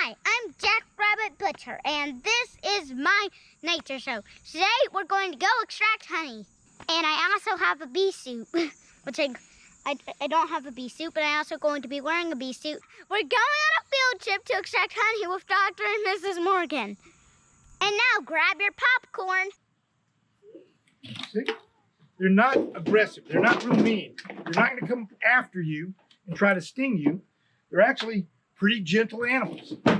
Hi, I'm Jackrabbit Butcher, and this is my nature show. Today, we're going to go extract honey. And I also have a bee suit, which I don't have a bee suit, but I'm also going to be wearing a bee suit. We're going on a field trip to extract honey with Dr. and Mrs. Morgan. And now, grab your popcorn. See? They're not aggressive. They're not real mean. They're not going to come after you and try to sting you. They're actually pretty gentle animals. They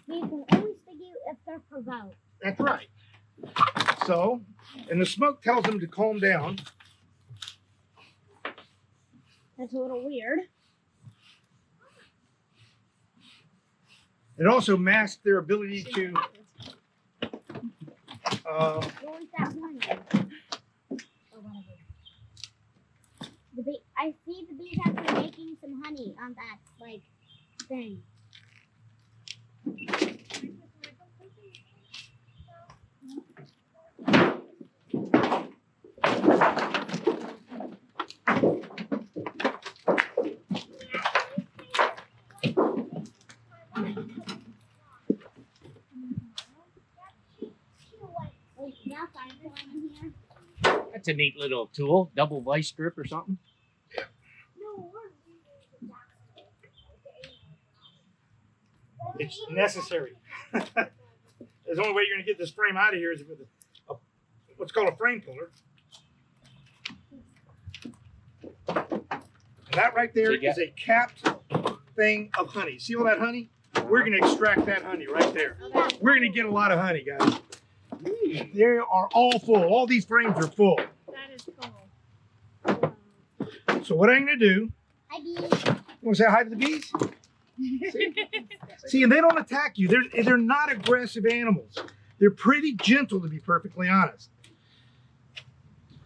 can only sting you if they're provoked. That's right. So, and the smoke tells them to calm down. That's a little weird. It also masks their ability to I see the bees actually making some honey on that thing. That's a neat little tool, double vice grip or something. It's necessary. The only way you're going to get this frame out of here is with what's called a frame puller. And that right there is a capped thing of honey. See all that honey? We're going to extract that honey right there. We're going to get a lot of honey, guys. They are all full. All these frames are full. That is cool. So what I'm going to do, Hi, bees. you want to say hi to the bees? See, and they don't attack you. They're not aggressive animals. They're pretty gentle, to be perfectly honest.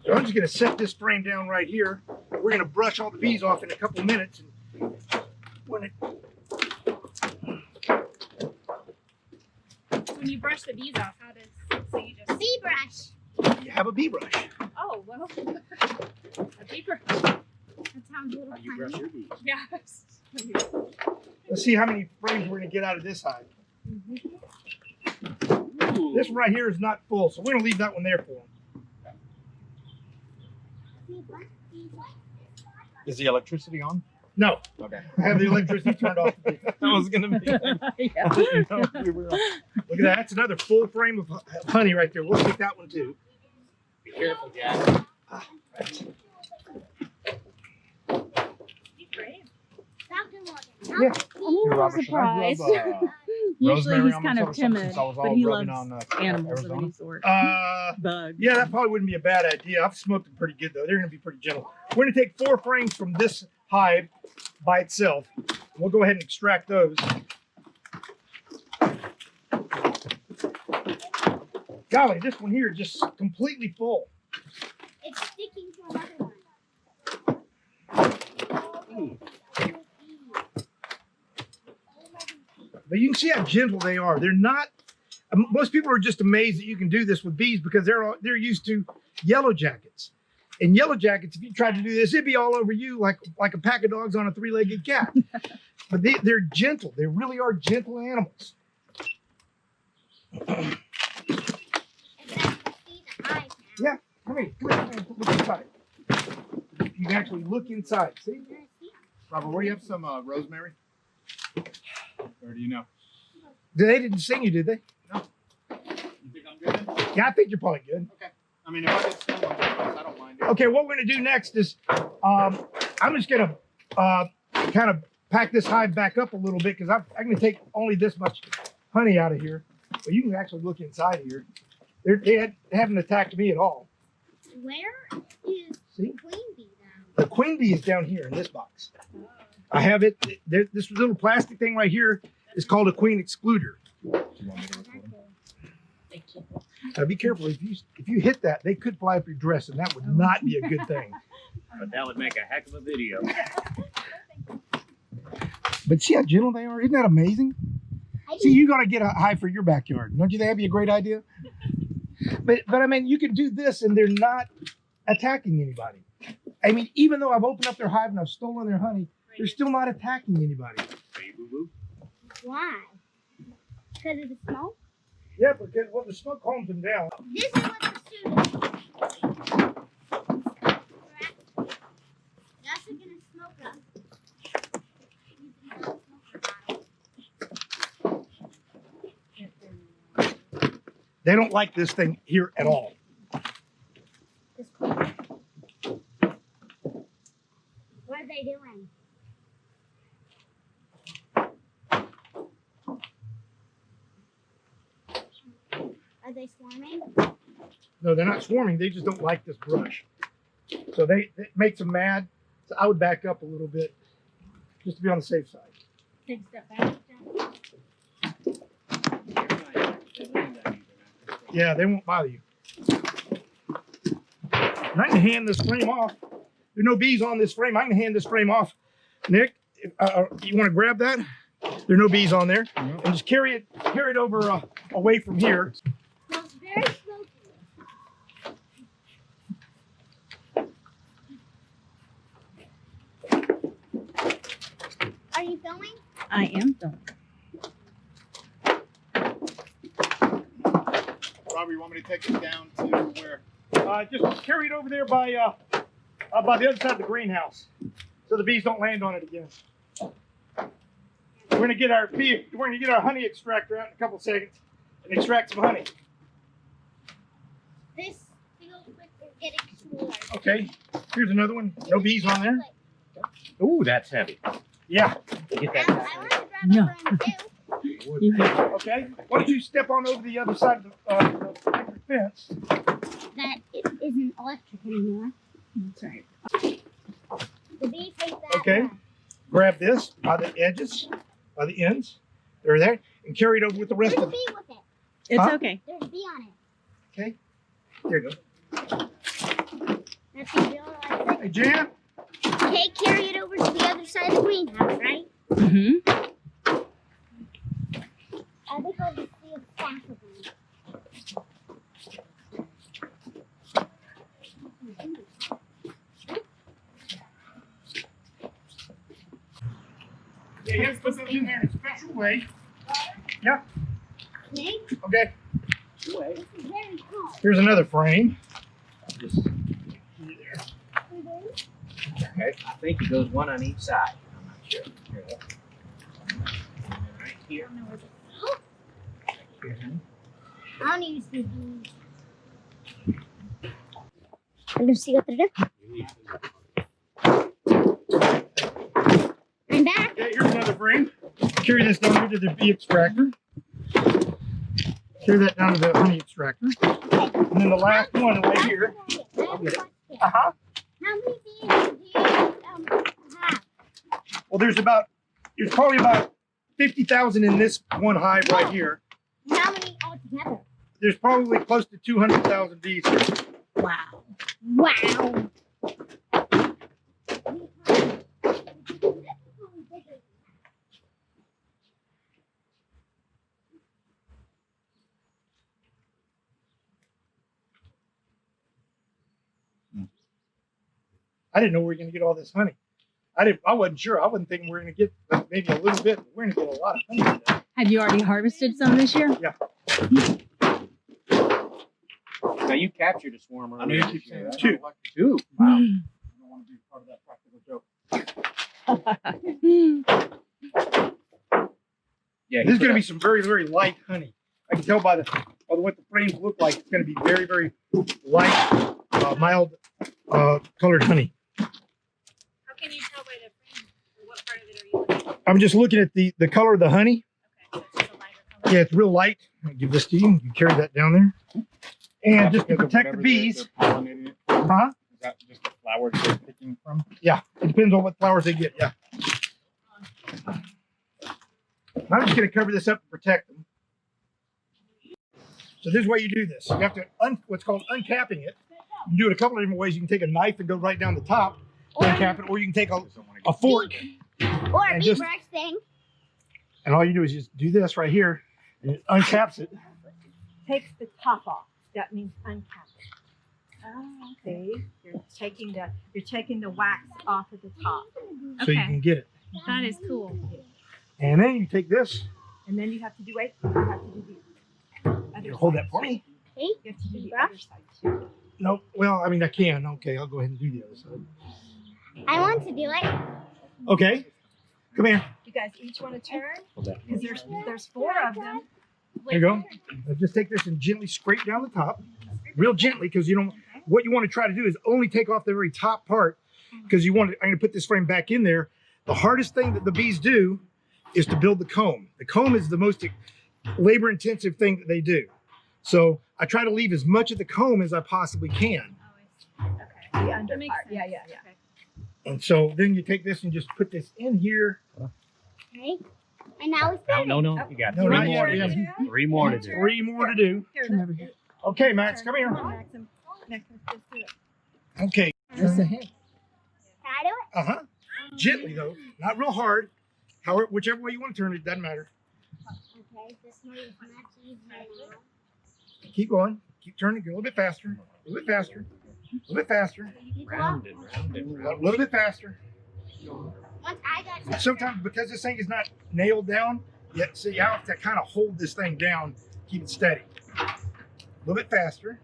So I'm just going to set this frame down right here. We're going to brush all the bees off in a couple minutes. And when you brush the bees off, how does so you just Bee brush. you have a bee brush. Oh well, a bee brush. That sounds a little How you brush funny. your bees? Yes. Let's see how many frames we're going to get out of this hive. Ooh. This one right here is not full, so we're going to leave that one there for them. Is the electricity on? No, Okay. I have the electricity turned off. Look at That was gonna be. Yeah. that. That's another full frame of honey right there. We'll take that one too. Be careful, Jack. Dr. Morgan. Yeah. I'm a little surprised. Usually he's kind of timid, but he loves animals of any sort. Bugs. Yeah, that probably wouldn't be a bad idea. I've smoked them pretty good though. They're going to be pretty gentle. We're going to take 4 frames from this hive by itself. We'll go ahead and extract those. Golly, this one here is just completely full. It's sticking to another one. But you can see how gentle they are. They're not. Most people are just amazed that you can do this with bees because they're used to yellow jackets. And yellow jackets, if you tried to do this, it'd be all over you like a pack of dogs on a 3-legged cat. But they're gentle. They really are gentle animals. Yeah, come here. Look inside. You can actually look inside. See? Robert, where do you have some rosemary? Or do you know? They didn't sing you, did they? You think I'm good? Yeah, I think you're probably good. Okay. I mean, if I get stung on purpose, I don't mind it. Okay, what we're going to do next is I'm just going to kind of pack this hive back up a little bit because I'm going to take only this much honey out of here. But you can actually look inside here. They haven't attacked me at all. Where is See? the queen bee now? The queen bee is down here in this box. I have it. This little plastic thing right here is called a queen excluder. Thank you. Now be careful. If you hit that, they could fly up your dress, and that would not be a good thing. But that would make a heck of a video. But see how gentle they are? Isn't that amazing? See, you got to get a hive for your backyard. Don't you think that'd be a great idea? But I mean, you can do this, and they're not attacking anybody. I mean, even though I've opened up their hive and I've stolen their honey, they're still not attacking anybody. Hey, boo-boo. Why? Because of the smoke? Yeah, because well, the smoke calms them down. This is what the suit is. That's gonna smoke up. They don't like this thing here at all. What are they doing? Are they swarming? No, they're not swarming. They just don't like this brush. So it makes them mad. So I would back up a little bit just to be on the safe side. Take a step back. Yeah, they won't bother you. And I can hand this frame off. There's no bees on this frame. I can hand this frame off. Nick, you want to grab that? There are no bees on there. And just carry it over away from here. Smells very smoky. Are you filming? I am filming. Robert, you want me to take it down to where? Just carry it over there by the other side of the greenhouse, so the bees don't land on it again. We're gonna get our honey extractor out in a couple seconds and extract some honey. This feels like we're getting smaller. Okay, here's another one. No bees on there. Ooh, that's heavy. Yeah. Get I that want to grab No. a friend too. You have Okay. Why don't you step on over the other side of the electric fence? That it isn't electric anymore. That's right. The bees hate that. Okay. one. Grab this by the edges, by the ends. They're there, and carry it over with the rest There's a of it. bee with it. It's Huh? okay. There's a bee on it. Okay. There you go. That's a real life thing. Hey, Jan. Okay, carry it over to the other side of the greenhouse, right? Mm-hmm. I think I'll just see a stack of them. Yeah, you have to put those in there in a special way. Yeah. Okay? Okay. This is very cool. Here's another frame. Just, okay. I think it goes one on each side. I'm not sure. Here. Right here. Right here, honey. I don't use the bees. I'm gonna see what they're doing. I'm back. Okay, here's another frame. Carry this down here to the bee extractor. Carry that down to the honey extractor. And then the last one right here. How many Uh-huh. bees do you have? Well, there's probably about 50,000 in this one hive right here. How many altogether? There's probably close to 200,000 bees here. Wow. Wow. I didn't know we were going to get all this honey. I wasn't sure. I wasn't thinking we were going to get maybe a little bit. But we're going to get a lot of honey today. Have you already harvested some this year? Yeah. Now you captured a swarm I mean, earlier. you keep saying that. Two. Two. I don't want to be part of that practical joke. Yeah. This is going to be some very, very light honey. I can tell by what the frames look like. It's going to be very, very light, mild colored honey. How can you tell by the frame? What part of it are you looking at? I'm just looking at the color of the honey. Okay, so it's just a lighter color. Yeah, it's real light. I'll give this to you. You carry that down there. And just to protect the bees. Pollinating it. Huh? Is that just the flowers they're picking from? Yeah, it depends on what flowers they get. Yeah. I'm just going to cover this up and protect them. So this is why you do this. You have to what's called uncapping it. You can do it a couple of different ways. You can take a knife and go right down the top, uncap it, or you can take a fork, Or a And bee just- brush thing. and all you do is just do this right here, and it uncaps it. Takes the top off. That means uncap it. Oh, okay. You're taking the wax off of the top. So you Okay. can get it. That is cool. And then you take this And then you have to do wait. You have to do the other You hold side. that for me? You have to do the other side too. No. Well, I mean, I can. Okay, I'll go ahead and do the other side. I want to do it. Okay. Come here. You guys each want to turn? Hold that. Because there's 4 of them. There you go. Now just take this and gently scrape down the top, real gently, because you don't. What you want to try to do is only take off the very top part, because you want to. I'm going to put this frame back in there. The hardest thing that the bees do is to build the comb. The comb is the most labor-intensive thing that they do. So I try to leave as much of the comb as I possibly can. The under part. Yeah. And so then you take this and just put this in here. Okay. And now it's No, ready. no. You got No, three not more. yet. To do. Three more to do. 3 more to do. Here, Come over here. Okay, Max, come here. Maxim, let's do it. Okay. Just a hint. Can I do it? Uh-huh. Gently though, not real hard. However, whichever way you want to turn it, doesn't matter. Okay, this one is much easier now. Keep going. Keep turning. Go a little bit faster. A little bit faster. A little bit faster. Round and A little bit faster. Once I got to Sometimes because this thing is not nailed down, yet so you have to kind of hold this thing down, keep it steady. A little bit faster.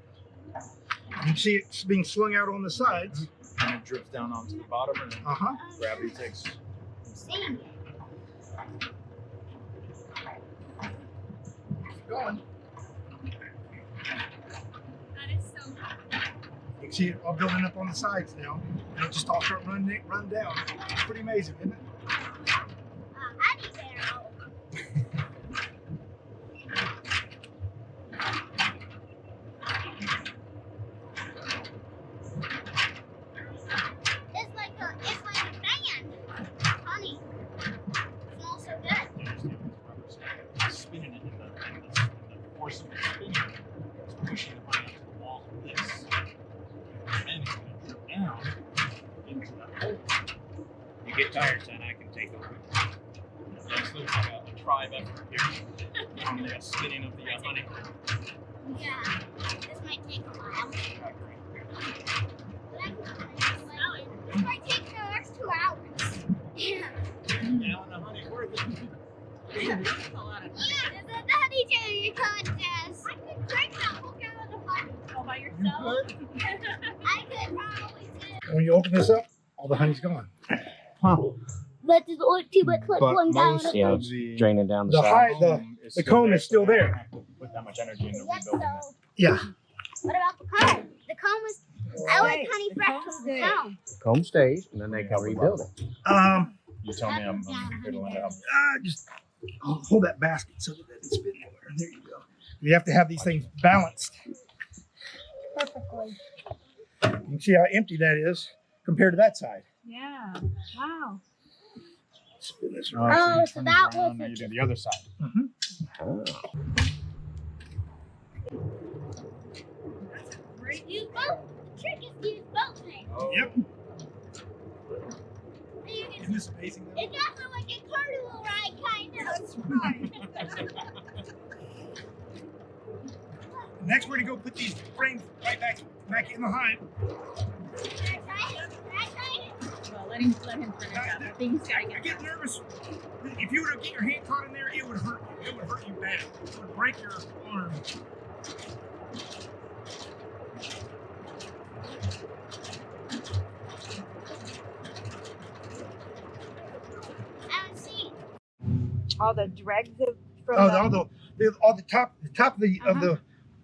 You can see it's being slung out on the sides. And it drips down onto the bottom, and then Uh-huh. gravity takes. seeing it. Keep going. That is so hot. You can see it all building up on the sides now. And it just all start run down. It's pretty amazing, isn't it? Honey barrel. It's like a fan. Honey. It smells so good. Spinning it in the force of the spinning. It's pushing the honey into the wall of this. And then it's going to drip down into the hole. You get tired, son. I can take over. This looks like a tribe effort here on the spinning of the honey. Yeah. This might take a while. This might take the next 2 hours. Yeah. Gallon of honey worth it. That's a lot of Yeah, there's a honey cherry contest. I could drink that whole gallon of honey. all by yourself. I could probably do. When you open this up, all the honey's gone. Wow. But there's only too much like But one gallon most of Yeah, of it's the draining down the The side. high- the comb is still so they there. don't have to put that much energy into Yes, rebuilding it. so Yeah. what about the comb? The comb is I like Wait, honey the fresh comb from the stays. comb. Comb stays, and then they can rebuild it. You tell me I'm fiddling it up. Just hold that basket so that it doesn't spin anywhere. There you go. You have to have these things balanced. Perfectly. You can see how empty that is compared to that side. Yeah. Wow. Spin this Oh, around. Oh, you so turn that it around, was now it. you do the other side. Oh. Great. Use both. The trick is to use both hands. Yep. You can- Isn't this amazing? though? It's also like a carnival ride, kind of. Next, we're gonna go put these frames right back in the hive. Can I try it? Can I try it? Well, let him finish up. I think he's gotta I get get nervous. If you were to get your hand caught in there, it would hurt you. It would hurt you bad. It would break your arm. I don't see. All the dregs of from Oh, the, all the top of the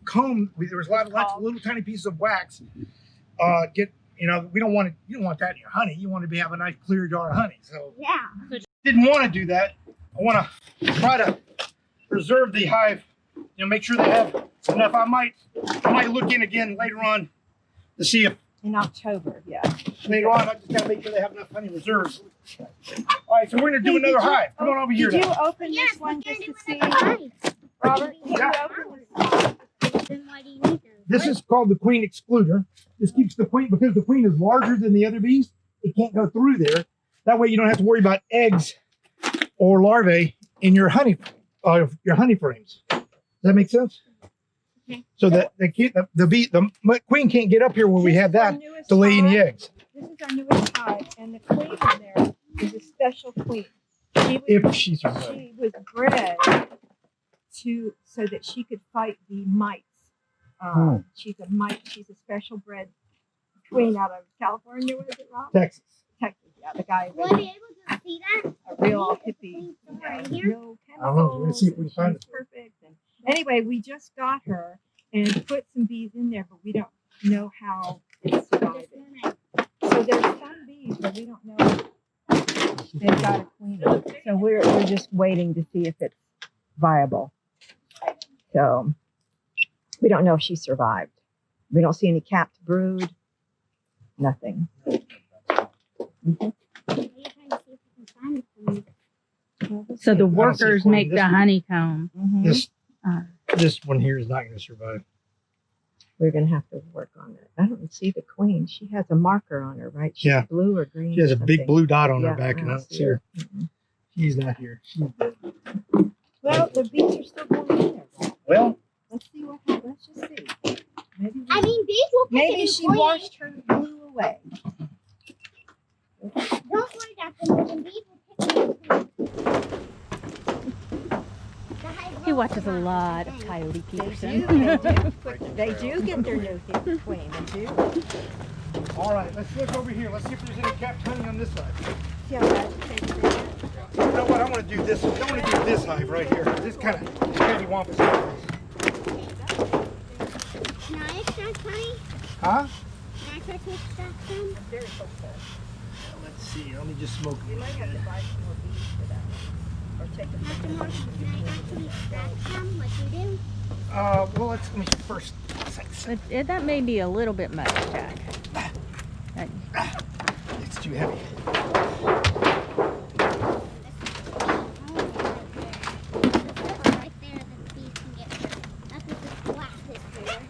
comb. There was lots Comb. of little tiny pieces of wax. We don't want it. You don't want that in your honey. You want to have a nice clear jar of honey. So Yeah. didn't want to do that. I want to try to preserve the hive. Make sure they have enough. I might look in again later on to see if in October. Yeah. later on I just gotta make sure they have enough honey reserves. All right, so we're gonna do Hey, did another you- hive. Come on over here Did you now. open Yes, this one we're just gonna to do see? another hive. Robert, can Yeah. you open this? Then why do you need those? This is called the queen excluder. This keeps the queen, because the queen is larger than the other bees, it can't go through there. That way you don't have to worry about eggs or larvae in your honey frames. Does that make sense? Okay. So that the queen can't get up here where we have This is our that newest to lay any hive. eggs. This is our newest hive, and the queen in there is a special queen. She was, If she's she was bred so that she could fight the mites. She's a mite. She's a special bred queen out of California. Was it, Rob? Texas. Texas. Yeah, the guy. Will I be able to see that? A real hippie. Right No here? chemicals. I don't know. Let's see if we can find She's perfect. And anyway, we just got her and put some bees in there, but we don't know how it's surviving. So there's some bees, but we don't know they've got a queen. So we're just waiting to see if it's viable. So we don't know if she survived. We don't see any capped brood. Nothing. So the I don't see workers one. make the honeycomb. This one here is not going to survive. We're going to have to work on it. I don't see the queen. She has a marker on her, right? She's Yeah. blue or green. She has a or big something. blue dot on Yeah, her back, I and I don't don't see see her. Mm-mm. She's not here. She's dead. Well, the bees are still going in there. Right? Well, Let's see what happens. Let's just see. Maybe, I mean, bees will pick a maybe new she queen. washed her blue away. Don't worry, Dr. Morgan. Bees will pick a new queen. The hive He will watches a survive, lot that's of the thing. Coyote They Peterson. do. They do get their new queen. They do. all right. Let's look over here. Let's see if there's any capped honey on this side. See how agitated they are? You know what? I want to do this. I want to do this hive right here. This kind of cattywampus. Can I extract honey? Huh? Can I try to extract some? I'm very hopeful. Let's see. Let me just smoke We might have to buy some more bees for that one. Or take them Dr. from Morgan, can I actually extract some like you do? Well, let me first. But that may be a little bit much, Jack. It's too heavy. Right there, the bees can get hurt. That's what this glass is for.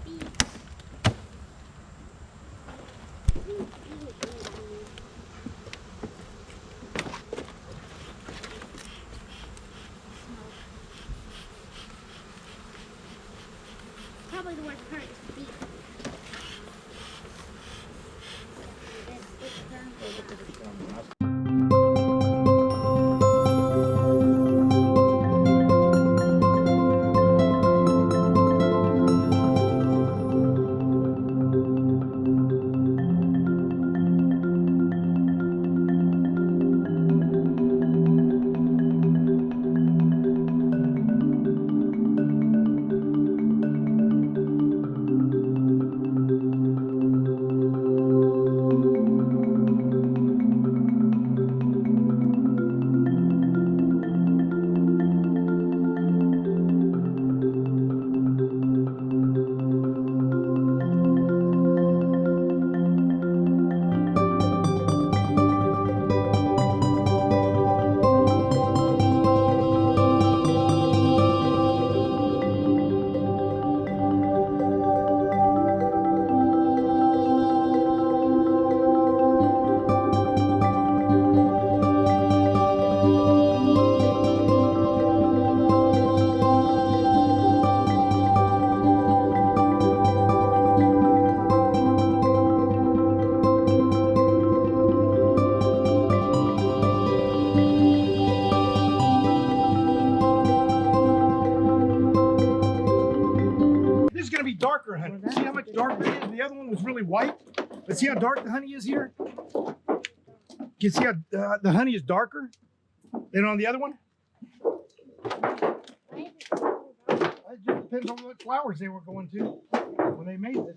Bees. Probably the worst part is the bees. This is going to be darker honey. See how much darker it is? The other one was really white. But see how dark the honey is here? You see how the honey is darker than on the other one? It just depends on what flowers they were going to when they made this.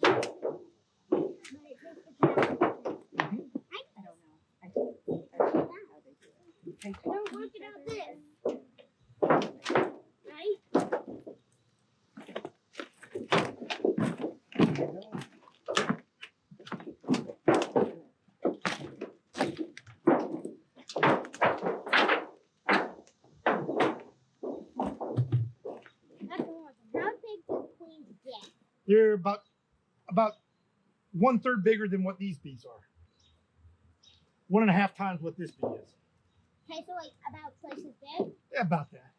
Don't work it out this. Right? Dr. Morgan, how big do queens get? They're about 1/3 bigger than what these bees are. 1.5 times what this bee is. Okay, so like about twice as big? Yeah, about that.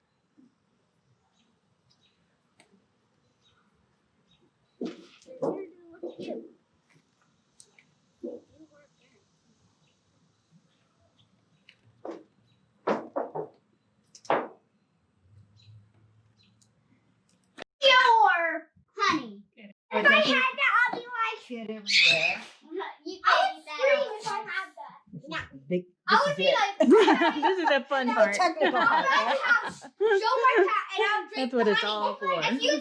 They're gonna look cute. that, I'll be like Shit everywhere. you can't scream if I have that. This is big. I This would is be it. like, This is the fun The part. technical part, right? show my cat and I'll drink That's what it's honey. all for. If you